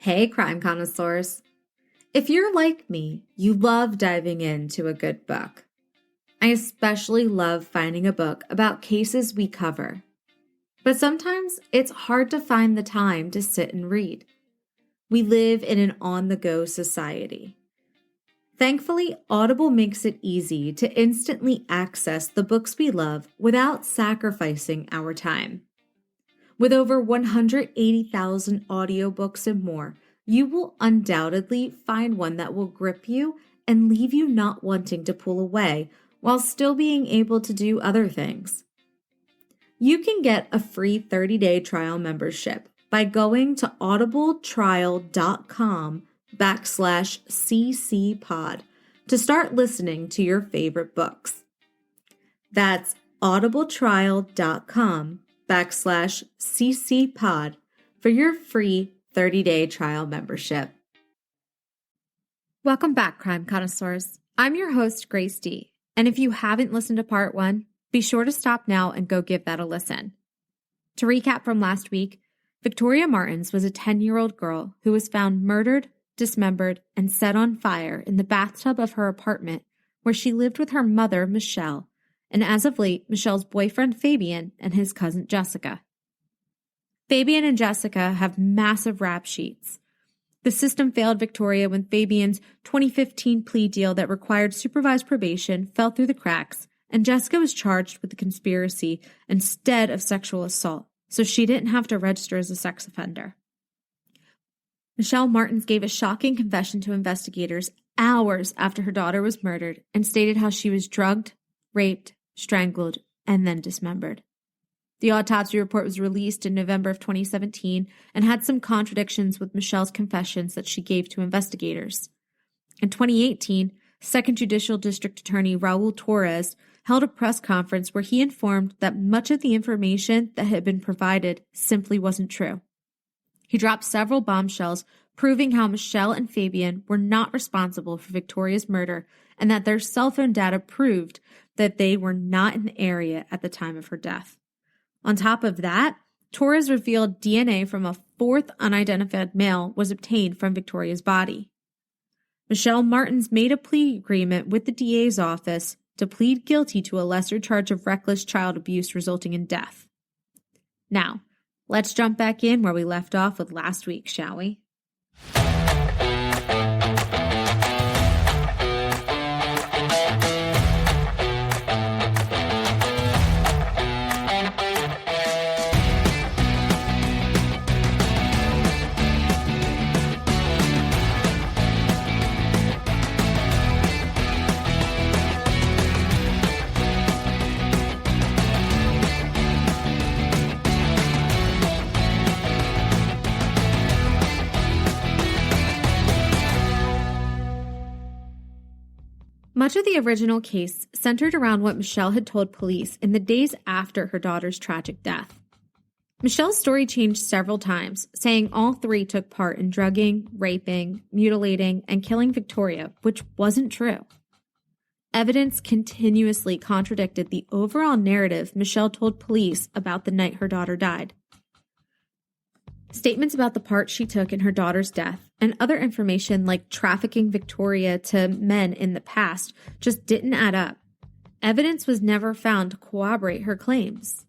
Hey, crime connoisseurs. If you're like me, you love diving into a good book. I especially love finding a book about cases we cover. But sometimes it's hard to find the time to sit and read. We live in an on-the-go society. Thankfully, Audible makes it easy to instantly access the books we love without sacrificing our time. With over 180,000 audiobooks and more, you will undoubtedly find one that will grip you and leave you not wanting to pull away while still being able to do other things. You can get a free 30-day trial membership by going to audibletrial.com/ccpod to start listening to your favorite books. That's audibletrial.com/ccpod for your free 30-day trial membership. Welcome back, crime connoisseurs. I'm your host, Grace D. And if you haven't listened to part 1, be sure to stop now and go give that a listen. To recap from last week, Victoria Martens was a 10-year-old girl who was found murdered, dismembered, and set on fire in the bathtub of her apartment where she lived with her mother, Michelle, and as of late, Michelle's boyfriend, Fabian, and his cousin, Jessica. Fabian and Jessica have massive rap sheets. The system failed Victoria when Fabian's 2015 plea deal that required supervised probation fell through the cracks, and Jessica was charged with the conspiracy instead of sexual assault, so she didn't have to register as a sex offender. Michelle Martens gave a shocking confession to investigators hours after her daughter was murdered and stated how she was drugged, raped, strangled, and then dismembered. The autopsy report was released in November of 2017 and had some contradictions with Michelle's confessions that she gave to investigators. In 2018, Second Judicial District Attorney Raul Torres held a press conference where he informed that much of the information that had been provided simply wasn't true. He dropped several bombshells proving how Michelle and Fabian were not responsible for Victoria's murder and that their cell phone data proved that they were not in the area at the time of her death. On top of that, Torres revealed DNA from a fourth unidentified male was obtained from Victoria's body. Michelle Martens made a plea agreement with the DA's office to plead guilty to a lesser charge of reckless child abuse resulting in death. Now, let's jump back in where we left off with last week, shall we? Much of the original case centered around what Michelle had told police in the days after her daughter's tragic death. Michelle's story changed several times, saying all three took part in drugging, raping, mutilating, and killing Victoria, which wasn't true. Evidence continuously contradicted the overall narrative Michelle told police about the night her daughter died. Statements about the part she took in her daughter's death and other information like trafficking Victoria to men in the past just didn't add up. Evidence was never found to corroborate her claims.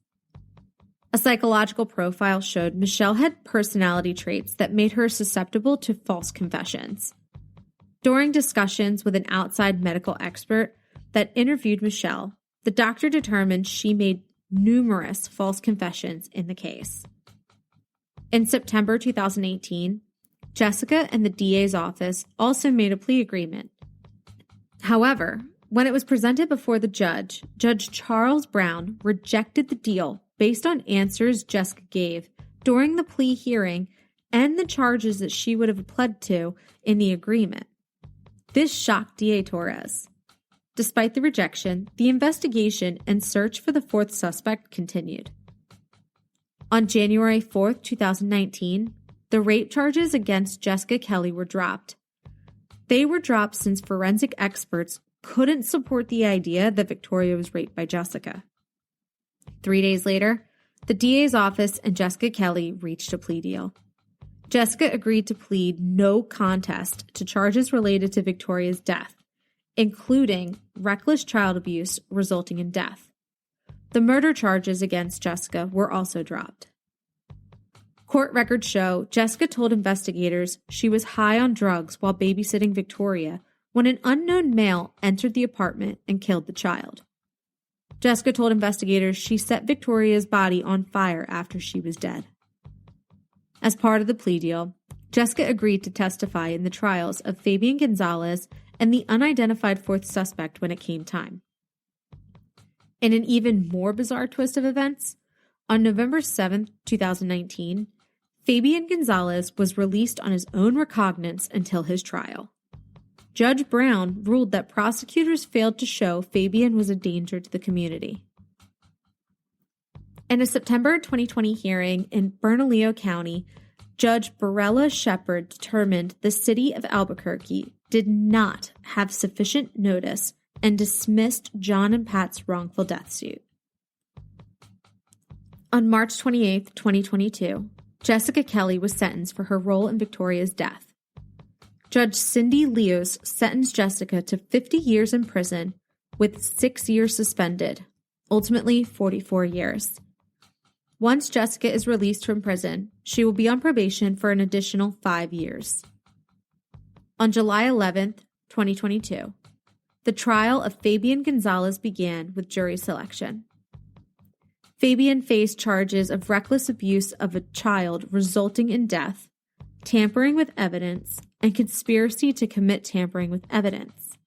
A psychological profile showed Michelle had personality traits that made her susceptible to false confessions. During discussions with an outside medical expert that interviewed Michelle, the doctor determined she made numerous false confessions in the case. In September 2018, Jessica and the DA's office also made a plea agreement. However, when it was presented before the judge, Judge Charles Brown rejected the deal based on answers Jessica gave during the plea hearing and the charges that she would have pled to in the agreement. This shocked DA Torres. Despite the rejection, the investigation and search for the fourth suspect continued. On January 4, 2019, the rape charges against Jessica Kelly were dropped. They were dropped since forensic experts couldn't support the idea that Victoria was raped by Jessica. 3 days later, the DA's office and Jessica Kelly reached a plea deal. Jessica agreed to plead no contest to charges related to Victoria's death, including reckless child abuse resulting in death. The murder charges against Jessica were also dropped. Court records show Jessica told investigators she was high on drugs while babysitting Victoria when an unknown male entered the apartment and killed the child. Jessica told investigators she set Victoria's body on fire after she was dead. As part of the plea deal, Jessica agreed to testify in the trials of Fabian Gonzalez and the unidentified fourth suspect when it came time. In an even more bizarre twist of events, on November 7, 2019, Fabian Gonzalez was released on his own recognizance until his trial. Judge Brown ruled that prosecutors failed to show Fabian was a danger to the community. In a September 2020 hearing in Bernalillo County, Judge Barella Shepard determined the city of Albuquerque did not have sufficient notice and dismissed John and Pat's wrongful death suit. On March 28, 2022, Jessica Kelly was sentenced for her role in Victoria's death. Judge Cindy Leos sentenced Jessica to 50 years in prison with 6 years suspended, ultimately 44 years. Once Jessica is released from prison, she will be on probation for an additional 5 years. On July 11, 2022, the trial of Fabian Gonzalez began with jury selection. Fabian faced charges of reckless abuse of a child resulting in death, tampering with evidence, and conspiracy to commit tampering with evidence.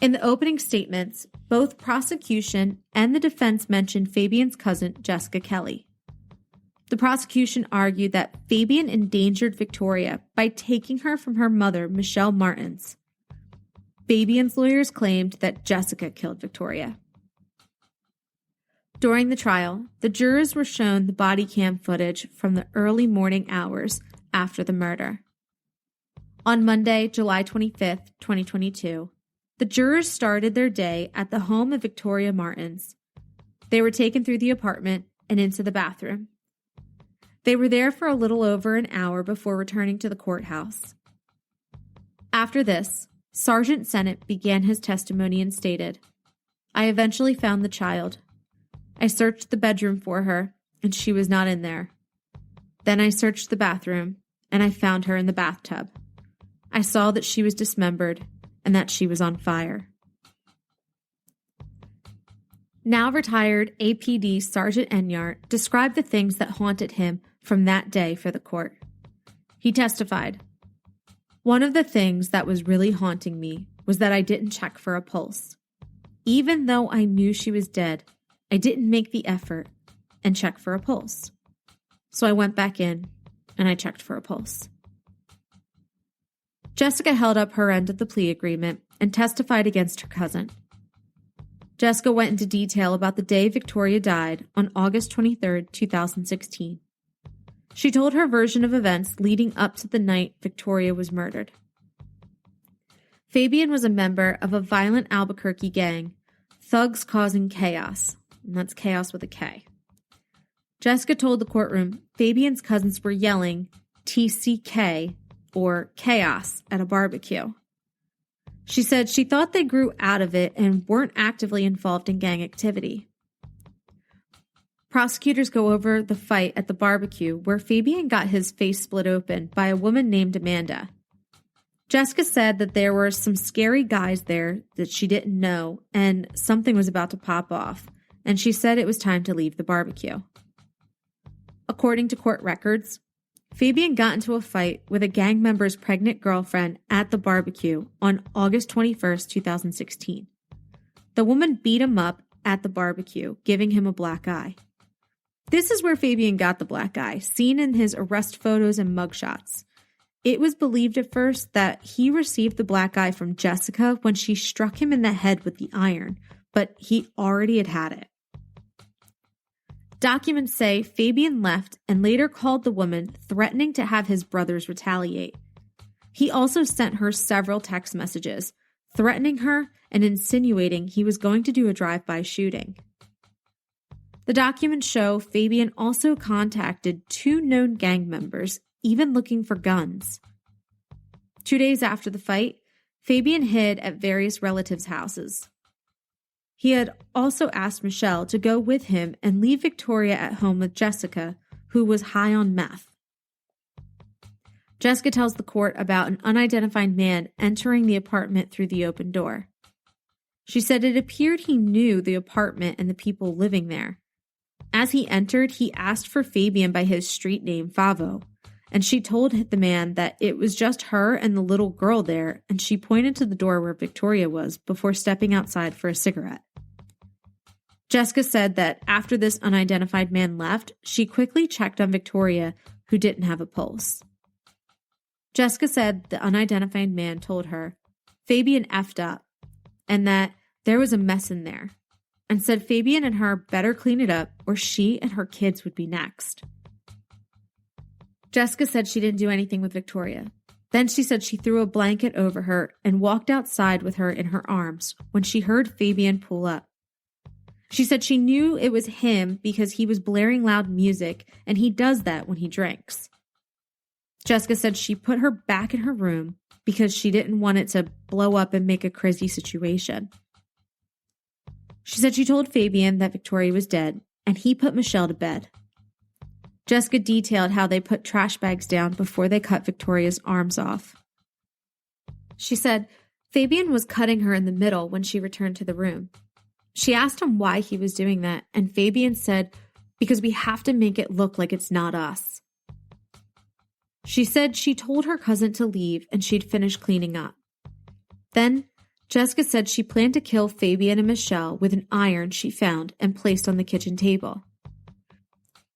In the opening statements, both prosecution and the defense mentioned Fabian's cousin, Jessica Kelly. The prosecution argued that Fabian endangered Victoria by taking her from her mother, Mille Martens. Fabian's lawyers claimed that Jessica killed Victoria. During the trial, the jurors were shown the body cam footage from the early morning hours after the murder. On Monday, July 25, 2022, the jurors started their day at the home of Victoria Martens. They were taken through the apartment and into the bathroom. They were there for a little over an hour before returning to the courthouse. After this, Sergeant Sennett began his testimony and stated, "I eventually found the child. I searched the bedroom for her, and she was not in there. Then I searched the bathroom, and I found her in the bathtub. I saw that she was dismembered and that she was on fire." Now retired APD Sergeant Enyart described the things that haunted him from that day for the court. He testified, "One of the things that was really haunting me was that I didn't check for a pulse. Even though I knew she was dead, I didn't make the effort and check for a pulse. So I went back in and I checked for a pulse." Jessica held up her end of the plea agreement and testified against her cousin. Jessica went into detail about the day Victoria died on August 23, 2016. She told her version of events leading up to the night Victoria was murdered. Fabian was a member of a violent Albuquerque gang, Thugs Causing Chaos, and that's chaos with a K. Jessica told the courtroom Fabian's cousins were yelling TCK, or chaos, at a barbecue. She said she thought they grew out of it and weren't actively involved in gang activity. Prosecutors go over the fight at the barbecue where Fabian got his face split open by a woman named Amanda. Jessica said that there were some scary guys there that she didn't know and something was about to pop off, and she said it was time to leave the barbecue. According to court records, Fabian got into a fight with a gang member's pregnant girlfriend at the barbecue on August 21, 2016. The woman beat him up at the barbecue, giving him a black eye. This is where Fabian got the black eye, seen in his arrest photos and mugshots. It was believed at first that he received the black eye from Jessica when she struck him in the head with the iron, but he already had it. Documents say Fabian left and later called the woman, threatening to have his brothers retaliate. He also sent her several text messages, threatening her and insinuating he was going to do a drive-by shooting. The documents show Fabian also contacted two known gang members even looking for guns. 2 days after the fight, Fabian hid at various relatives' houses. He had also asked Michelle to go with him and leave Victoria at home with Jessica, who was high on meth. Jessica tells the court about an unidentified man entering the apartment through the open door. She said it appeared he knew the apartment and the people living there. As he entered, he asked for Fabian by his street name, Favo, and she told the man that it was just her and the little girl there, and she pointed to the door where Victoria was before stepping outside for a cigarette. Jessica said that after this unidentified man left, she quickly checked on Victoria, who didn't have a pulse. Jessica said the unidentified man told her Fabian effed up and that there was a mess in there, and said Fabian and her better clean it up or she and her kids would be next. Jessica said she didn't do anything with Victoria. Then she said she threw a blanket over her and walked outside with her in her arms when she heard Fabian pull up. She said she knew it was him because he was blaring loud music, and he does that when he drinks. Jessica said she put her back in her room because she didn't want it to blow up and make a crazy situation. She said she told Fabian that Victoria was dead, and he put Michelle to bed. Jessica detailed how they put trash bags down before they cut Victoria's arms off. She said Fabian was cutting her in the middle when she returned to the room. She asked him why he was doing that, and Fabian said, because we have to make it look like it's not us. She said she told her cousin to leave and she'd finish cleaning up. Then, Jessica said she planned to kill Fabian and Michelle with an iron she found and placed on the kitchen table.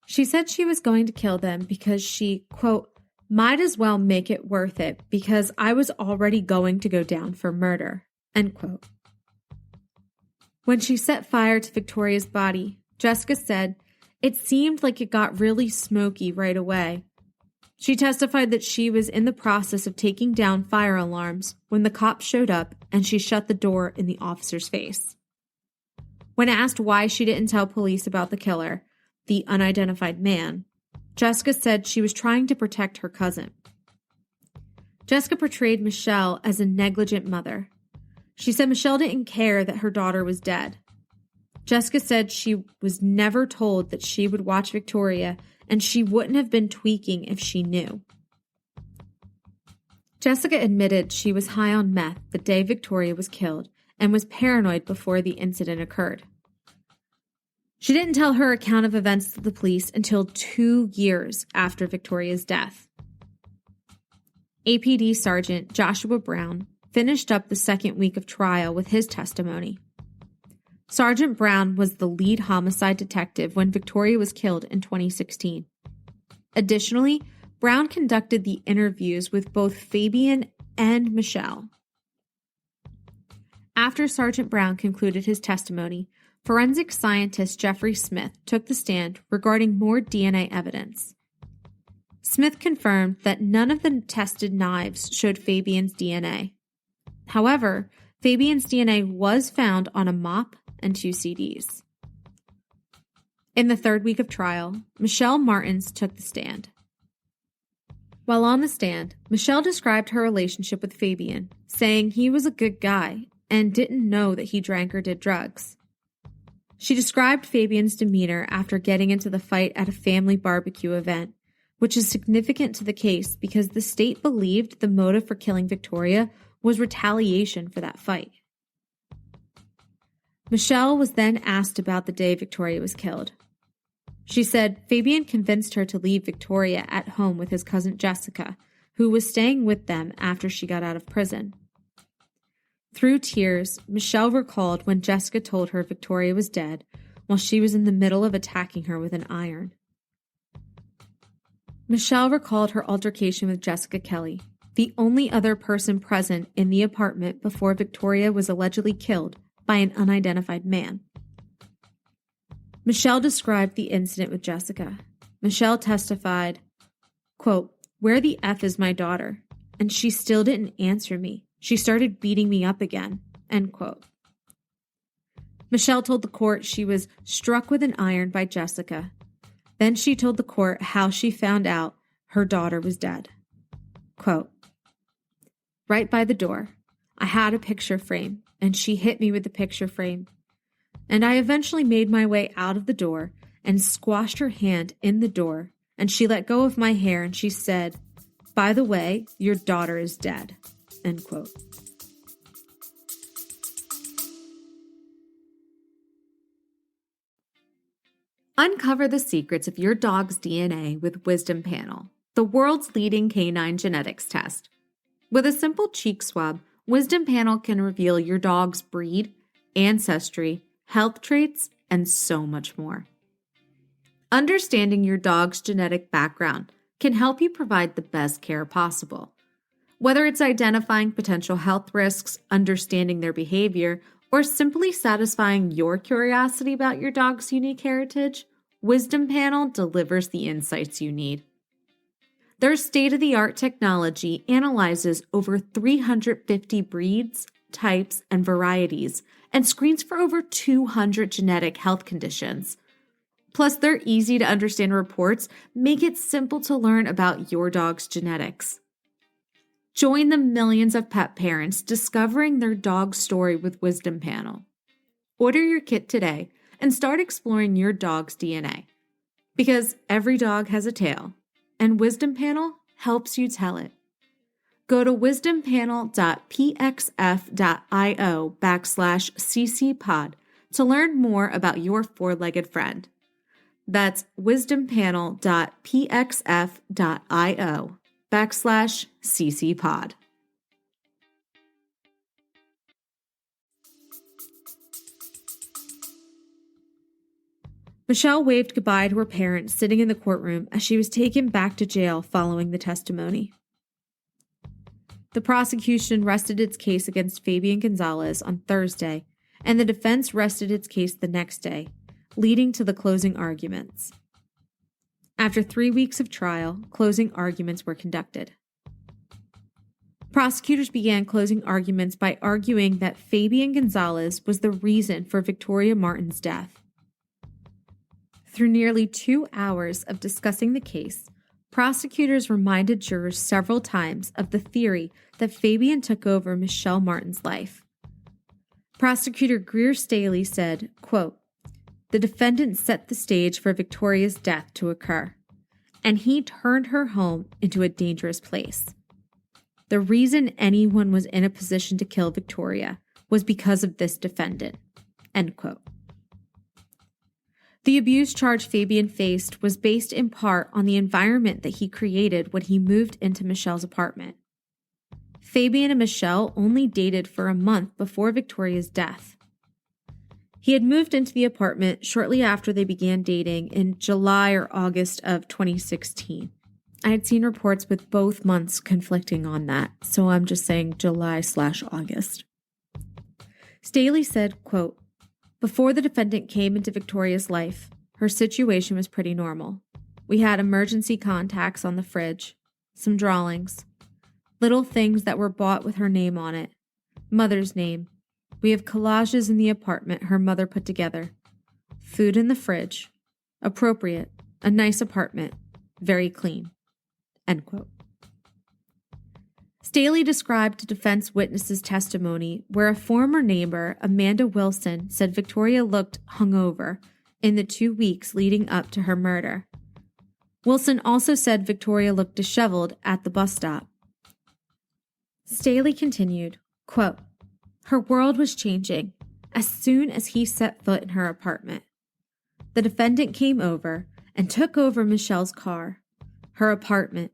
She said she was going to kill them because she, quote, might as well make it worth it because I was already going to go down for murder, end quote. When she set fire to Victoria's body, Jessica said it seemed like it got really smoky right away. She testified that she was in the process of taking down fire alarms when the cops showed up and she shut the door in the officer's face. When asked why she didn't tell police about the killer, the unidentified man, Jessica said she was trying to protect her cousin. Jessica portrayed Michelle as a negligent mother. She said Michelle didn't care that her daughter was dead. Jessica said she was never told that she would watch Victoria, and she wouldn't have been tweaking if she knew. Jessica admitted she was high on meth the day Victoria was killed and was paranoid before the incident occurred. She didn't tell her account of events to the police until 2 years after Victoria's death. APD Sergeant Joshua Brown finished up the second week of trial with his testimony. Sergeant Brown was the lead homicide detective when Victoria was killed in 2016. Additionally, Brown conducted the interviews with both Fabian and Michelle. After Sergeant Brown concluded his testimony, forensic scientist Jeffrey Smith took the stand regarding more DNA evidence. Smith confirmed that none of the tested knives showed Fabian's DNA. However, Fabian's DNA was found on a mop and 2 CDs. In the third week of trial, Mille Martens took the stand. While on the stand, Michelle described her relationship with Fabian, saying he was a good guy and didn't know that he drank or did drugs. She described Fabian's demeanor after getting into the fight at a family barbecue event, which is significant to the case because the state believed the motive for killing Victoria was retaliation for that fight. Michelle was then asked about the day Victoria was killed. She said Fabian convinced her to leave Victoria at home with his cousin Jessica, who was staying with them after she got out of prison. Through tears, Michelle recalled when Jessica told her Victoria was dead while she was in the middle of attacking her with an iron. Michelle recalled her altercation with Jessica Kelly, the only other person present in the apartment before Victoria was allegedly killed by an unidentified man. Michelle described the incident with Jessica. Michelle testified, quote, "Where the F is my daughter? And she still didn't answer me. She started beating me up again," end quote. Michelle told the court she was struck with an iron by Jessica. Then she told the court how she found out her daughter was dead. Quote, right by the door, I had a picture frame, and she hit me with the picture frame. And I eventually made my way out of the door and squashed her hand in the door, and she let go of my hair and she said, by the way, your daughter is dead. End quote. Uncover the secrets of your dog's DNA with Wisdom Panel, the world's leading canine genetics test. With a simple cheek swab, Wisdom Panel can reveal your dog's breed, ancestry, health traits, and so much more. Understanding your dog's genetic background can help you provide the best care possible. Whether it's identifying potential health risks, understanding their behavior, or simply satisfying your curiosity about your dog's unique heritage, Wisdom Panel delivers the insights you need. Their state-of-the-art technology analyzes over 350 breeds, types, and varieties, and screens for over 200 genetic health conditions. Plus, their easy-to-understand reports make it simple to learn about your dog's genetics. Join the millions of pet parents discovering their dog's story with Wisdom Panel. Order your kit today and start exploring your dog's DNA. Because every dog has a tale, and Wisdom Panel helps you tell it. Go to wisdompanel.pxf.io/ccpod to learn more about your four-legged friend. That's wisdompanel.pxf.io/ccpod. Michelle waved goodbye to her parents sitting in the courtroom as she was taken back to jail following the testimony. The prosecution rested its case against Fabian Gonzalez on Thursday, and the defense rested its case the next day, leading to the closing arguments. After 3 weeks of trial, closing arguments were conducted. Prosecutors began closing arguments by arguing that Fabian Gonzalez was the reason for Victoria Martens' death. Through nearly 2 hours of discussing the case, prosecutors reminded jurors several times of the theory that Fabian took over Michelle Martens' life. Prosecutor Greer Staley said, quote, the defendant set the stage for Victoria's death to occur, and he turned her home into a dangerous place. The reason anyone was in a position to kill Victoria was because of this defendant, end quote. The abuse charge Fabian faced was based in part on the environment that he created when he moved into Michelle's apartment. Fabian and Michelle only dated for a month before Victoria's death. He had moved into the apartment shortly after they began dating in July or August of 2016. I had seen reports with both months conflicting on that, so I'm just saying July/August. Staley said, quote, before the defendant came into Victoria's life, her situation was pretty normal. We had emergency contacts on the fridge, some drawings, little things that were bought with her name on it, mother's name. We have collages in the apartment her mother put together. Food in the fridge. Appropriate. A nice apartment. Very clean. End quote. Staley described a defense witness's testimony where a former neighbor, Amanda Wilson, said Victoria looked hungover in the 2 weeks leading up to her murder. Wilson also said Victoria looked disheveled at the bus stop. Staley continued, quote, her world was changing as soon as he set foot in her apartment. The defendant came over and took over Michelle's car, her apartment.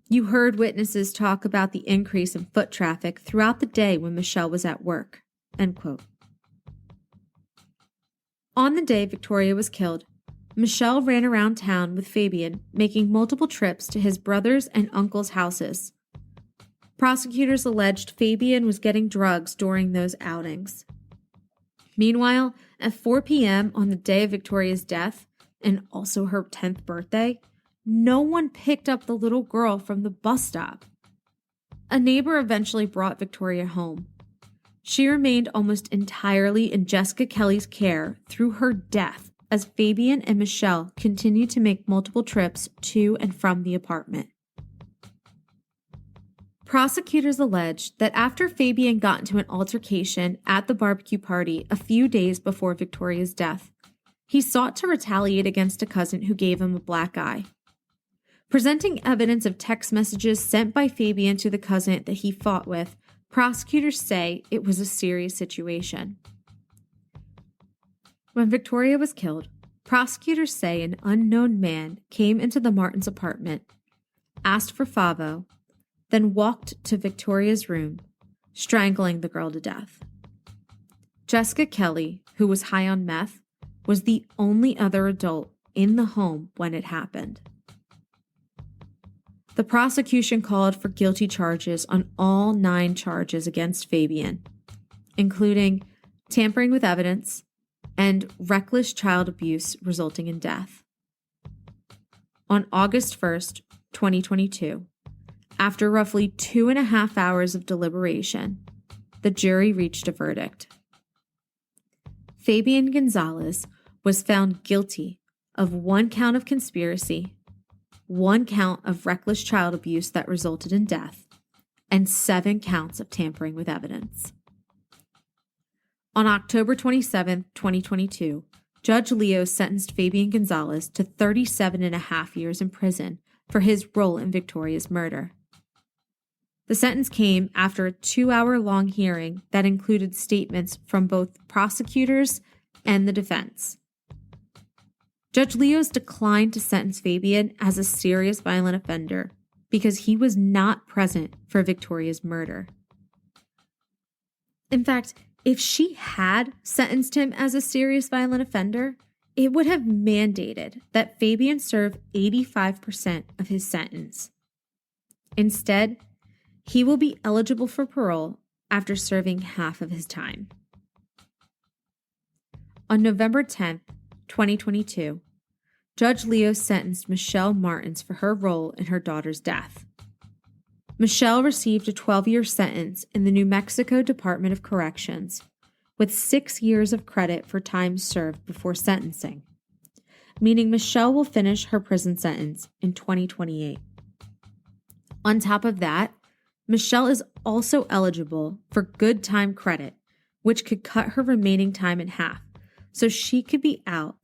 You heard witnesses talk about the increase in foot traffic throughout the day when Michelle was at work, end quote. On the day Victoria was killed, Michelle ran around town with Fabian, making multiple trips to his brother's and uncle's houses. Prosecutors alleged Fabian was getting drugs during those outings. Meanwhile, at 4 p.m. on the day of Victoria's death, and also her 10th birthday, no one picked up the little girl from the bus stop. A neighbor eventually brought Victoria home. She remained almost entirely in Jessica Kelly's care through her death as Fabian and Michelle continued to make multiple trips to and from the apartment. Prosecutors alleged that after Fabian got into an altercation at the barbecue party a few days before Victoria's death, he sought to retaliate against a cousin who gave him a black eye. Presenting evidence of text messages sent by Fabian to the cousin that he fought with, prosecutors say it was a serious situation. When Victoria was killed, prosecutors say an unknown man came into the Martens' apartment, asked for Favo, then walked to Victoria's room, strangling the girl to death. Jessica Kelly, who was high on meth, was the only other adult in the home when it happened. The prosecution called for guilty charges on all 9 charges against Fabian, including tampering with evidence and reckless child abuse resulting in death. On August 1st, 2022, after roughly 2.5 hours of deliberation, the jury reached a verdict. Fabian Gonzalez was found guilty of 1 count of conspiracy, 1 count of reckless child abuse that resulted in death, and 7 counts of tampering with evidence. On October 27, 2022, Judge Leo sentenced Fabian Gonzalez to 37.5 years in prison for his role in Victoria's murder. The sentence came after a 2-hour-long hearing that included statements from both prosecutors and the defense. Judge Leos declined to sentence Fabian as a serious violent offender because he was not present for Victoria's murder. In fact, if she had sentenced him as a serious violent offender, it would have mandated that Fabian serve 85% of his sentence. Instead, he will be eligible for parole after serving half of his time. On November 10th, 2022, Judge Leo sentenced Mille Martens for her role in her daughter's death. Michelle received a 12-year sentence in the New Mexico Department of Corrections, with 6 years of credit for time served before sentencing, meaning Michelle will finish her prison sentence in 2028. On top of that, Michelle is also eligible for good time credit, which could cut her remaining time in half, so she could be out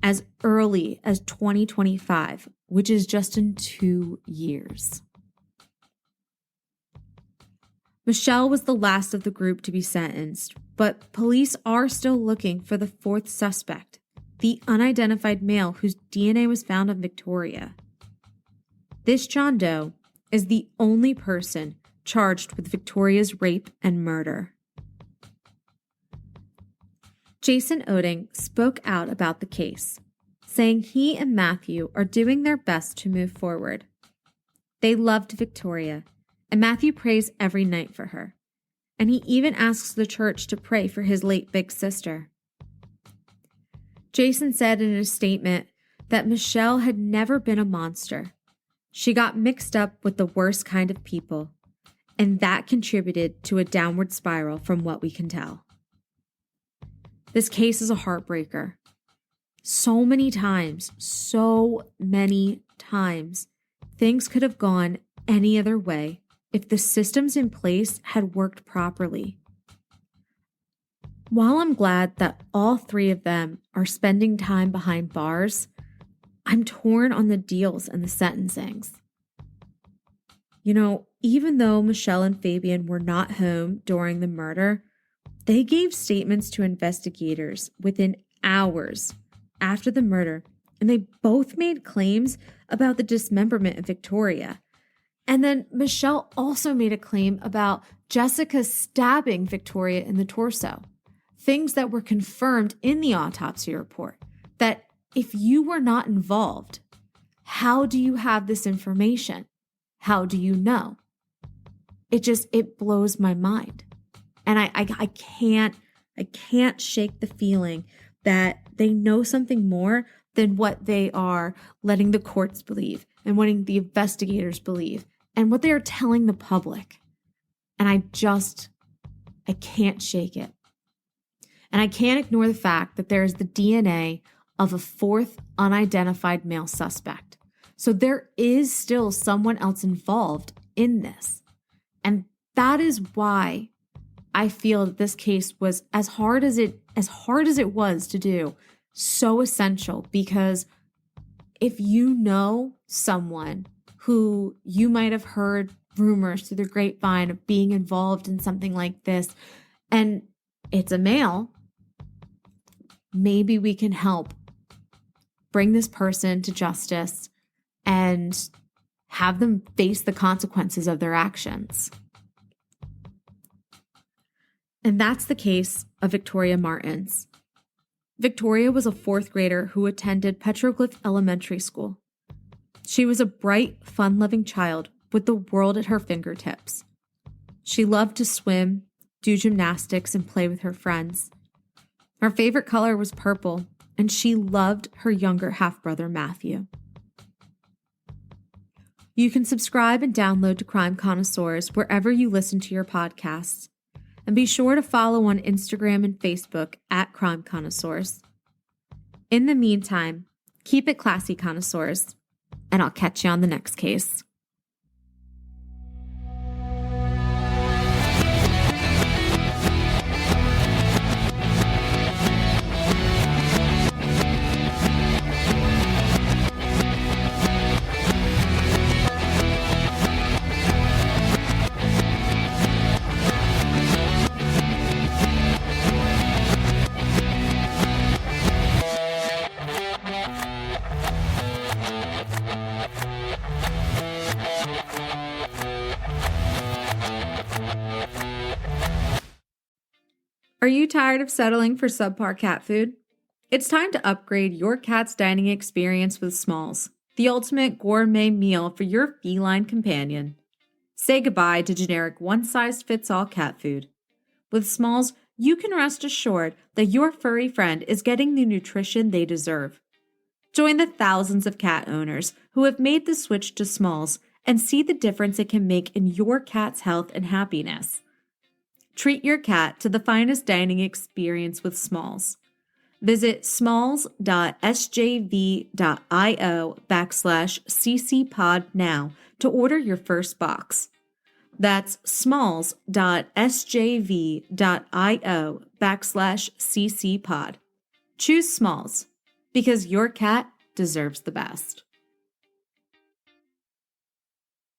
as early as 2025, which is just in 2 years. Michelle was the last of the group to be sentenced, but police are still looking for the 4th suspect, the unidentified male whose DNA was found on Victoria. This John Doe is the only person charged with Victoria's rape and murder. Jason Oding spoke out about the case, saying he and Matthew are doing their best to move forward. They loved Victoria, and Matthew prays every night for her, and he even asks the church to pray for his late big sister. Jason said in a statement that Michelle had never been a monster. She got mixed up with the worst kind of people, and that contributed to a downward spiral from what we can tell. This case is a heartbreaker. So many times, things could have gone any other way if the systems in place had worked properly. While I'm glad that all 3 of them are spending time behind bars, I'm torn on the deals and the sentencings. Even though Michelle and Fabian were not home during the murder, they gave statements to investigators within hours after the murder, and they both made claims about the dismemberment of Victoria. And then Michelle also made a claim about Jessica stabbing Victoria in the torso, things that were confirmed in the autopsy report, that if you were not involved, how do you have this information? How do you know? It blows my mind. And I can't shake the feeling that they know something more than what they are letting the courts believe and letting the investigators believe and what they are telling the public. And I can't shake it. And I can't ignore the fact that there is the DNA of a fourth unidentified male suspect. So there is still someone else involved in this. And that is why I feel that this case was as hard as it was to do, so essential, because if you know someone who you might have heard rumors through the grapevine of being involved in something like this, and it's a male, maybe we can help bring this person to justice and have them face the consequences of their actions. And that's the case of Victoria Martens. Victoria was a fourth grader who attended Petroglyph Elementary School. She was a bright, fun-loving child with the world at her fingertips. She loved to swim, do gymnastics, and play with her friends. Her favorite color was purple, and she loved her younger half-brother Matthew. You can subscribe and download to Crime Connoisseurs wherever you listen to your podcasts. And be sure to follow on Instagram and Facebook at Crime Connoisseurs. In the meantime, keep it classy, connoisseurs, and I'll catch you on the next case. Are you tired of settling for subpar cat food? It's time to upgrade your cat's dining experience with Smalls, the ultimate gourmet meal for your feline companion. Say goodbye to generic one-size-fits-all cat food. With Smalls, you can rest assured that your furry friend is getting the nutrition they deserve. Join the thousands of cat owners who have made the switch to Smalls and see the difference it can make in your cat's health and happiness. Treat your cat to the finest dining experience with Smalls. Visit smalls.sjv.io/ccpod now to order your first box. That's smalls.sjv.io/ccpod. Choose Smalls because your cat deserves the best.